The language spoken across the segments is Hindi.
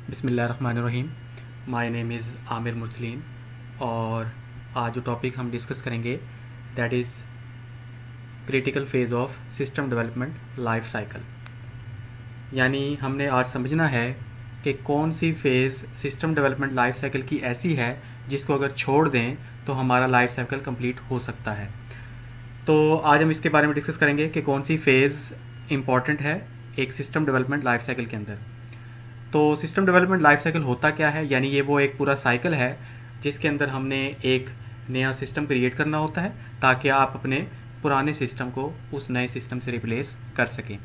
बिस्मिल्लाहिर्रहमानिर्रहीम। My name is Aamir Mursaleen और आज जो टॉपिक हम डिस्कस करेंगे that is critical phase of system development life cycle. यानी हमने आज समझना है कि कौन सी phase system development life cycle की ऐसी है जिसको अगर छोड़ दें तो हमारा लाइफ साइकिल कंप्लीट हो सकता है। तो आज हम इसके बारे में डिस्कस करेंगे कि कौन सी फ़ेज़ इम्पॉर्टेंट है एक सिस्टम डेवलपमेंट लाइफ साइकिल के अंदर। तो सिस्टम डेवलपमेंट लाइफ साइकिल होता क्या है, यानी ये वो एक पूरा साइकिल है जिसके अंदर हमने एक नया सिस्टम क्रिएट करना होता है ताकि आप अपने पुराने सिस्टम को उस नए सिस्टम से रिप्लेस कर सकें।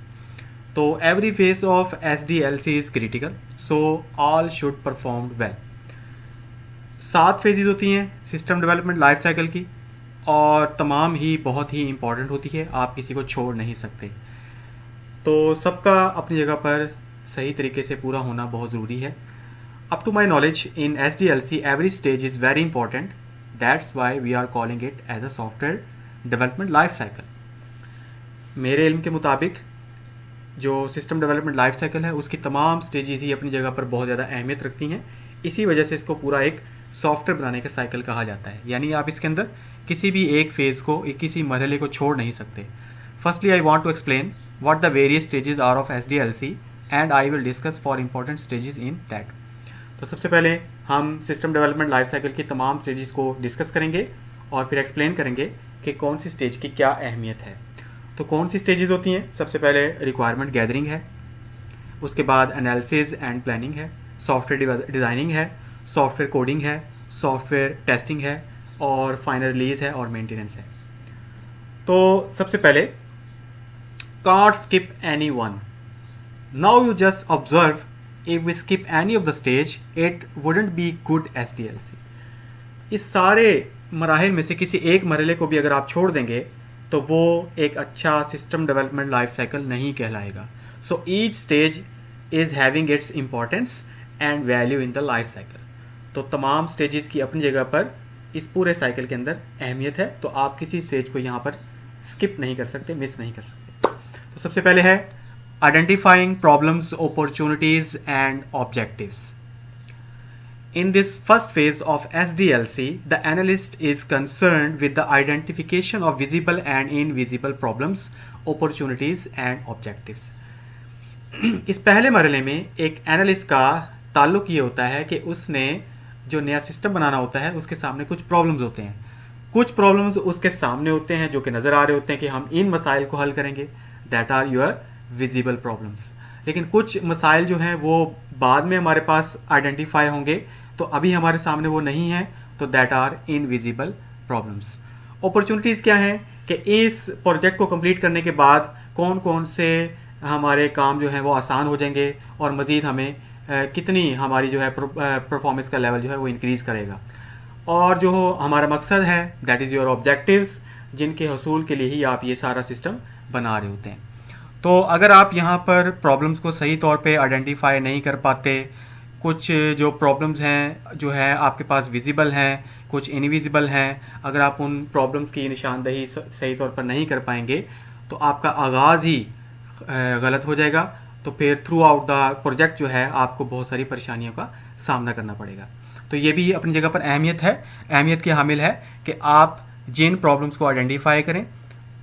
तो every phase of SDLC is critical, so all should perform well. 7 phases होती हैं सिस्टम डेवलपमेंट लाइफ साइकिल की और तमाम ही बहुत ही इंपॉर्टेंट होती है, आप किसी को छोड़ नहीं सकते। तो सबका अपनी जगह पर सही तरीके से पूरा होना बहुत ज़रूरी है। Up to my knowledge in SDLC every stage is very important, that's why we are calling it as a software development life cycle. मेरे इल्म के मुताबिक जो सिस्टम डेवलपमेंट लाइफ साइकिल है उसकी तमाम स्टेजेस ही अपनी जगह पर बहुत ज़्यादा अहमियत रखती हैं, इसी वजह से इसको पूरा एक सॉफ्टवेयर बनाने का साइकिल कहा जाता है। यानी आप इसके अंदर किसी भी एक फेज़ को, किसी मरहले को छोड़ नहीं सकते। Firstly I want to explain what the various stages are of SDLC and I will discuss for important stages in that। तो सबसे पहले हम सिस्टम डेवलपमेंट लाइफ साइकिल की तमाम स्टेजेस को डिस्कस करेंगे और फिर एक्सप्लेन करेंगे कि कौन सी स्टेज की क्या अहमियत है। तो कौन सी स्टेजेस होती हैं? सबसे पहले रिक्वायरमेंट गैदरिंग है, उसके बाद एनालिसिस एंड प्लानिंग है, सॉफ्टवेयर डिज़ाइनिंग है, सॉफ्टवेयर कोडिंग है, सॉफ्टवेयर टेस्टिंग है और फाइनल रिलीज है और मेंटेनेंस है। तो सबसे पहले can't skip any one. Now you just observe, if we skip any of the stage, it wouldn't be good SDLC। इस सारे मराहिल में से किसी एक मरहले को भी अगर आप छोड़ देंगे तो वो एक अच्छा सिस्टम डेवलपमेंट लाइफ साइकिल नहीं कहलाएगा। So each stage is having its importance and value in the life cycle. तो तमाम स्टेजेस की अपनी जगह पर इस पूरे साइकिल के अंदर अहमियत है, तो आप किसी स्टेज को यहाँ पर स्किप नहीं कर सकते, मिस नहीं कर सकते। तो सबसे पहले है identifying problems, opportunities and objectives. In this first phase of SDLC, the analyst is concerned with the identification of visible and invisible problems, opportunities and objectives। इस पहले मरहले में एक एनालिस्ट का ताल्लुक ये होता है कि उसने जो नया सिस्टम बनाना होता है उसके सामने कुछ प्रॉब्लम्स होते हैं। कुछ प्रॉब्लम्स उसके सामने होते हैं जो कि नज़र आ रहे होते हैं कि हम इन मसाइल को हल करेंगे, that are your visible problems. लेकिन कुछ मसाइल जो हैं वो बाद में हमारे पास आइडेंटिफाई होंगे, तो अभी हमारे सामने वो नहीं है, तो that are invisible problems. Opportunities क्या हैं कि इस प्रोजेक्ट को कंप्लीट करने के बाद कौन कौन से हमारे काम जो हैं वो आसान हो जाएंगे और मज़ीद हमें कितनी हमारी जो है परफॉर्मेंस का लेवल जो है वो इंक्रीज़ करेगा। और जो हमारा मकसद है दैट इज़ योर ऑब्जेक्टिव्स, जिनके हसूल के लिए ही आप ये सारा सिस्टम बना रहे होते हैं। तो अगर आप यहाँ पर प्रॉब्लम्स को सही तौर पे आइडेंटिफाई नहीं कर पाते, कुछ जो प्रॉब्लम्स हैं जो है आपके पास विजिबल हैं, कुछ इनविजिबल हैं, अगर आप उन प्रॉब्लम्स की निशानदही सही तौर पर नहीं कर पाएंगे तो आपका आगाज़ ही गलत हो जाएगा। तो फिर थ्रू आउट द प्रोजेक्ट जो है आपको बहुत सारी परेशानियों का सामना करना पड़ेगा। तो ये भी अपनी जगह पर अहमियत है, अहमियत की हामिल है कि आप जिन प्रॉब्लम्स को आइडेंटिफाई करें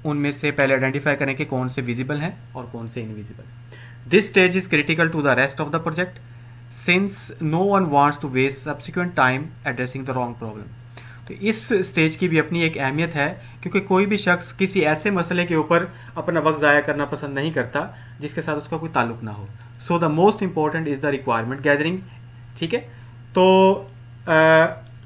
उनमें से पहले आइडेंटिफाई करें कि कौन से विजिबल हैं और कौन से invisible. This stage is critical to the rest of the project since no one wants to waste subsequent time addressing the wrong problem. तो इस स्टेज की भी अपनी एक अहमियत है क्योंकि कोई भी शख्स किसी ऐसे मसले के ऊपर अपना वक्त ज़ाया करना पसंद नहीं करता जिसके साथ उसका कोई ताल्लुक ना हो। So the most important is the requirement gathering. ठीक है, तो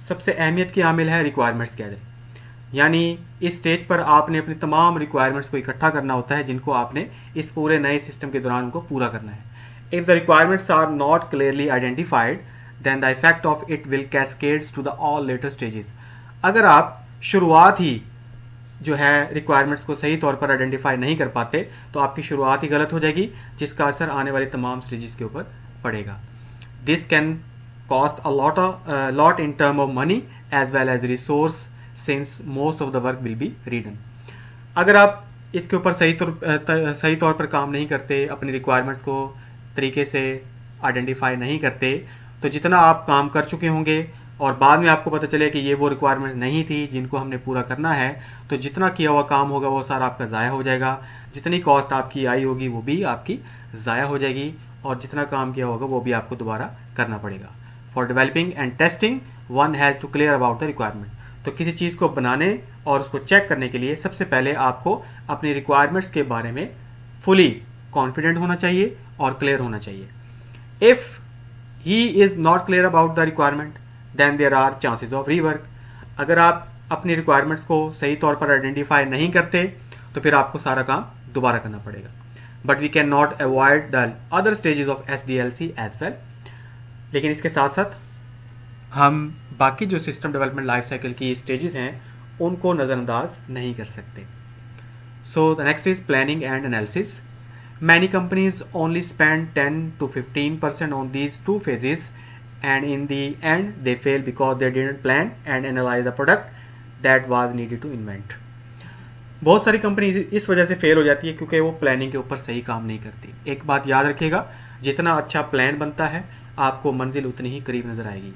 सबसे अहमियत की हामिल है रिक्वायरमेंट्स गैदरिंग। यानी इस स्टेज पर आपने अपनी तमाम रिक्वायरमेंट्स को इकट्ठा करना होता है जिनको आपने इस पूरे नए सिस्टम के दौरान उनको पूरा करना है। If the requirements are not clearly identified then the effect of it will cascades to the all later stages. अगर आप शुरुआत ही जो है रिक्वायरमेंट्स को सही तौर पर आइडेंटिफाई नहीं कर पाते तो आपकी शुरुआत ही गलत हो जाएगी जिसका असर आने वाले तमाम स्टेजेस के ऊपर पड़ेगा। This can cost a lot in term of money as well as resource since most of the work will be redone. अगर आप इसके ऊपर सही तौर पर काम नहीं करते, अपनी रिक्वायरमेंट्स को तरीके से आइडेंटिफाई नहीं करते तो जितना आप काम कर चुके होंगे और बाद में आपको पता चले कि ये वो रिक्वायरमेंट नहीं थी जिनको हमने पूरा करना है, तो जितना किया हुआ काम होगा वो सारा आपका ज़ाया हो जाएगा, जितनी कॉस्ट आपकी आई होगी वो भी आपकी ज़ाया हो जाएगी, और जितना काम किया होगा वो भी आपको दोबारा करना पड़ेगा। For developing and testing one has to clear about the requirement. तो किसी चीज़ को बनाने और उसको चेक करने के लिए सबसे पहले आपको अपनी रिक्वायरमेंट्स के बारे में फुली कॉन्फिडेंट होना चाहिए और क्लियर होना चाहिए। If he is not clear about the requirement then there are chances of rework. अगर आप अपनी रिक्वायरमेंट्स को सही तौर पर आइडेंटिफाई नहीं करते तो फिर आपको सारा काम दोबारा करना पड़ेगा। But we can not avoid the other stages of SDLC as well. लेकिन इसके साथ साथ हम बाकी जो सिस्टम डेवलपमेंट लाइफ साइकिल की स्टेजेस हैं उनको नज़रअंदाज नहीं कर सकते। So the next is planning and analysis. Many companies only spend 10 to 15% on these two phases, and in the end they fail because they didn't plan and analyze the product that was needed to invent. बहुत सारी कंपनी इस वजह से फेल हो जाती है क्योंकि वो प्लानिंग के ऊपर सही काम नहीं करती। एक बात याद रखिएगा, जितना अच्छा प्लान बनता है आपको मंजिल उतनी ही करीब नजर आएगी।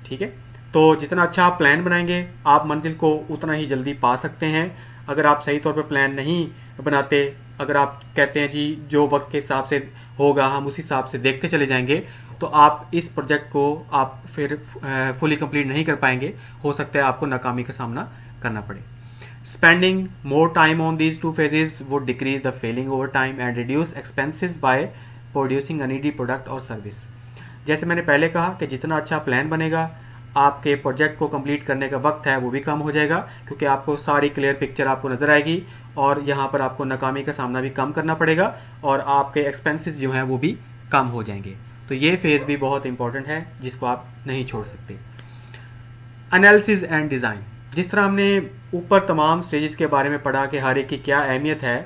ठीक है, तो जितना अच्छा आप प्लान बनाएंगे आप मंजिल को उतना ही जल्दी पा सकते हैं। अगर आप सही तौर पर प्लान नहीं बनाते, अगर आप कहते हैं जी जो वक्त के हिसाब से होगा हम उसी हिसाब से देखते चले जाएंगे, तो आप इस प्रोजेक्ट को आप फिर फुली कंप्लीट नहीं कर पाएंगे। हो सकता है आपको नाकामी का सामना करना पड़े। Spending more time on these two phases would decrease the failing over time and reduce expenses by producing a needy product और सर्विस। जैसे मैंने पहले कहा कि जितना अच्छा प्लान बनेगा आपके प्रोजेक्ट को कंप्लीट करने का वक्त है वो भी कम हो जाएगा, क्योंकि आपको सारी क्लियर पिक्चर आपको नजर आएगी और यहाँ पर आपको नाकामी का सामना भी कम करना पड़ेगा और आपके एक्सपेंसेस जो हैं वो भी कम हो जाएंगे। तो ये फेज़ भी बहुत इंपॉर्टेंट है जिसको आप नहीं छोड़ सकते। Analysis and design. जिस तरह हमने ऊपर तमाम स्टेजेस के बारे में पढ़ा कि हर एक की क्या अहमियत है,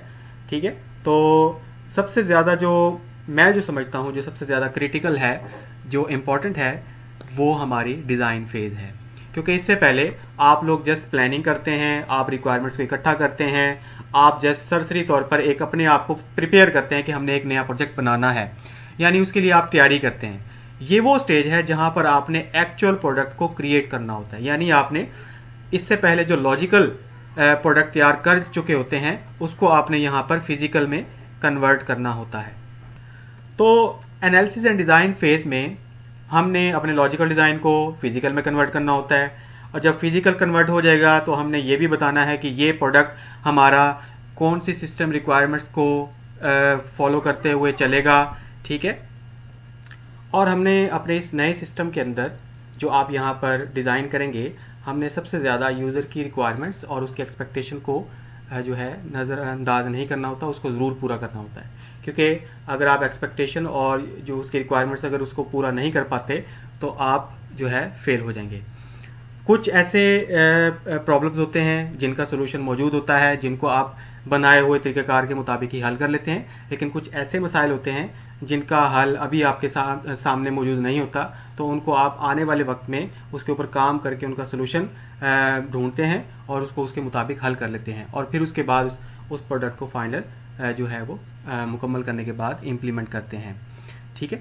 ठीक है, तो सबसे ज़्यादा जो मैं जो समझता हूँ जो सबसे ज़्यादा क्रिटिकल है, जो इम्पॉर्टेंट है, वो हमारी डिज़ाइन फेज़ है। क्योंकि इससे पहले आप लोग जस्ट प्लानिंग करते हैं, आप रिक्वायरमेंट्स को इकट्ठा करते हैं, आप जस्ट सरसरी तौर पर एक अपने आप को प्रिपेयर करते हैं कि हमने एक नया प्रोजेक्ट बनाना है, यानी उसके लिए आप तैयारी करते हैं। ये वो स्टेज है जहां पर आपने एक्चुअल प्रोडक्ट को क्रिएट करना होता है, यानी आपने इससे पहले जो लॉजिकल प्रोडक्ट तैयार कर चुके होते हैं उसको आपने यहाँ पर फिजिकल में कन्वर्ट करना होता है। तो एनालिसिस एंड डिज़ाइन फेज में हमने अपने लॉजिकल डिज़ाइन को फिजिकल में कन्वर्ट करना होता है, और जब फिजिकल कन्वर्ट हो जाएगा तो हमने ये भी बताना है कि ये प्रोडक्ट हमारा कौन सी सिस्टम रिक्वायरमेंट्स को फॉलो करते हुए चलेगा। ठीक है, और हमने अपने इस नए सिस्टम के अंदर जो आप यहाँ पर डिज़ाइन करेंगे, हमने सबसे ज़्यादा यूज़र की रिक्वायरमेंट्स और उसके एक्सपेक्टेशन को जो है नज़रअंदाज नहीं करना होता, उसको ज़रूर पूरा करना होता है। क्योंकि अगर आप एक्सपेक्टेशन और जो उसकी रिक्वायरमेंट्स अगर उसको पूरा नहीं कर पाते तो आप जो है फेल हो जाएंगे। कुछ ऐसे प्रॉब्लम्स होते हैं जिनका सोल्यूशन मौजूद होता है, जिनको आप बनाए हुए तरीक़ेकार के मुताबिक ही हल कर लेते हैं, लेकिन कुछ ऐसे मसाइल होते हैं जिनका हल अभी आपके सामने मौजूद नहीं होता, तो उनको आप आने वाले वक्त में उसके ऊपर काम करके उनका सोल्यूशन ढूंढते हैं और उसको उसके मुताबिक हल कर लेते हैं, और फिर उसके बाद उस प्रोडक्ट को फाइनल जो है वो मुकम्मल करने के बाद इम्प्लीमेंट करते हैं। ठीक है,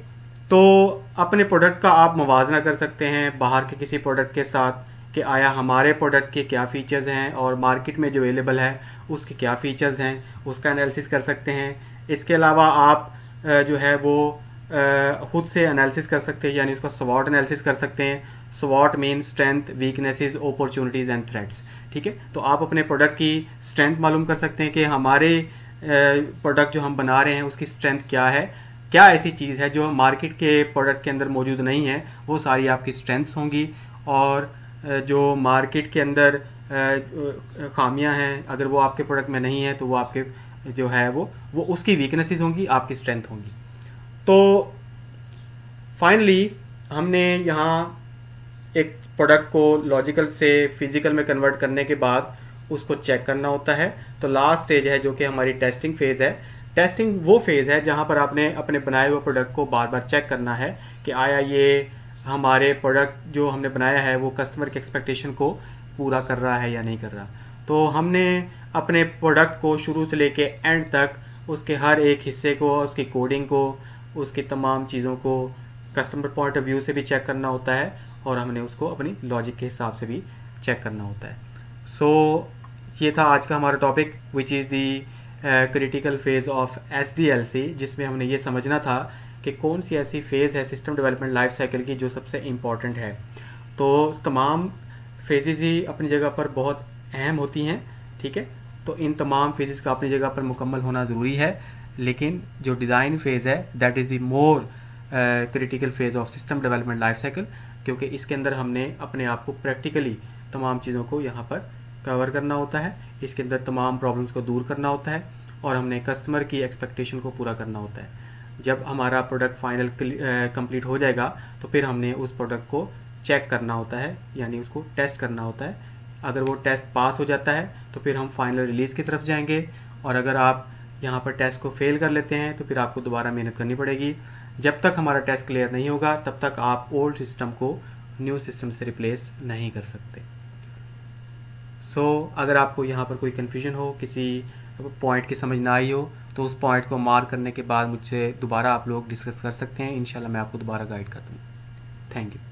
तो अपने प्रोडक्ट का आप मुवाजना कर सकते हैं बाहर के किसी प्रोडक्ट के साथ कि आया हमारे प्रोडक्ट के क्या फ़ीचर्स हैं और मार्केट में जो अवेलेबल है उसके क्या फ़ीचर्स हैं, उसका एनालिसिस कर सकते हैं। इसके अलावा आप जो है वो खुद से एनालिसिस कर सकते हैं, यानी उसका स्वॉट एनालिसिस कर सकते हैं। स्वॉट mean strength, weaknesses, opportunities and threats. ठीक है, तो आप अपने प्रोडक्ट की स्ट्रेंथ मालूम कर सकते हैं कि हमारे प्रोडक्ट जो हम बना रहे हैं उसकी स्ट्रेंथ क्या है, क्या ऐसी चीज़ है जो मार्केट के प्रोडक्ट के अंदर मौजूद नहीं है, वो सारी आपकी स्ट्रेंथ्स होंगी। और जो मार्केट के अंदर खामियां हैं अगर वो आपके प्रोडक्ट में नहीं है तो वो आपके जो है वो उसकी वीकनेसेस होंगी, आपकी स्ट्रेंथ होंगी। तो फाइनली हमने यहाँ एक प्रोडक्ट को लॉजिकल से फिजिकल में कन्वर्ट करने के बाद उसको चेक करना होता है। तो लास्ट स्टेज है जो कि हमारी टेस्टिंग फेज़ है। टेस्टिंग वो फेज़ है जहाँ पर आपने अपने बनाए हुए प्रोडक्ट को बार बार चेक करना है कि आया ये हमारे प्रोडक्ट जो हमने बनाया है वो कस्टमर के एक्सपेक्टेशन को पूरा कर रहा है या नहीं कर रहा। तो हमने अपने प्रोडक्ट को शुरू से लेके एंड तक उसके हर एक हिस्से को, उसकी कोडिंग को, उसकी तमाम चीज़ों को कस्टमर पॉइंट ऑफ व्यू से भी चेक करना होता है और हमने उसको अपनी लॉजिक के हिसाब से भी चेक करना होता है। सो ये था आज का हमारा topic which is the critical phase of SDLC, जिसमें हमने ये समझना था कि कौन सी ऐसी फेज़ है सिस्टम डेवलपमेंट लाइफ साइकिल की जो सबसे इम्पॉर्टेंट है। तो तमाम फेजेस ही अपनी जगह पर बहुत अहम होती हैं, ठीक है। तो इन तमाम फेजेस का अपनी जगह पर मुकम्मल होना ज़रूरी है, लेकिन जो डिज़ाइन फेज़ है that is the more critical phase of system development life cycle, क्योंकि इसके अंदर हमने अपने आप को प्रैक्टिकली तमाम चीज़ों को यहाँ पर कवर करना होता है, इसके अंदर तमाम प्रॉब्लम्स को दूर करना होता है और हमने कस्टमर की एक्सपेक्टेशन को पूरा करना होता है। जब हमारा प्रोडक्ट फाइनल कंप्लीट हो जाएगा तो फिर हमने उस प्रोडक्ट को चेक करना होता है, यानी उसको टेस्ट करना होता है। अगर वो टेस्ट पास हो जाता है तो फिर हम फाइनल रिलीज़ की तरफ जाएंगे, और अगर आप यहाँ पर टेस्ट को फेल कर लेते हैं तो फिर आपको दोबारा मेहनत करनी पड़ेगी। जब तक हमारा टेस्ट क्लियर नहीं होगा तब तक आप ओल्ड सिस्टम को न्यू सिस्टम से रिप्लेस नहीं कर सकते। अगर आपको यहाँ पर कोई कन्फ्यूजन हो, किसी पॉइंट की समझ ना आई हो, तो उस पॉइंट को मार्क करने के बाद मुझसे दोबारा आप लोग डिस्कस कर सकते हैं। इंशाल्लाह मैं आपको दोबारा गाइड कर दूँगा। Thank you.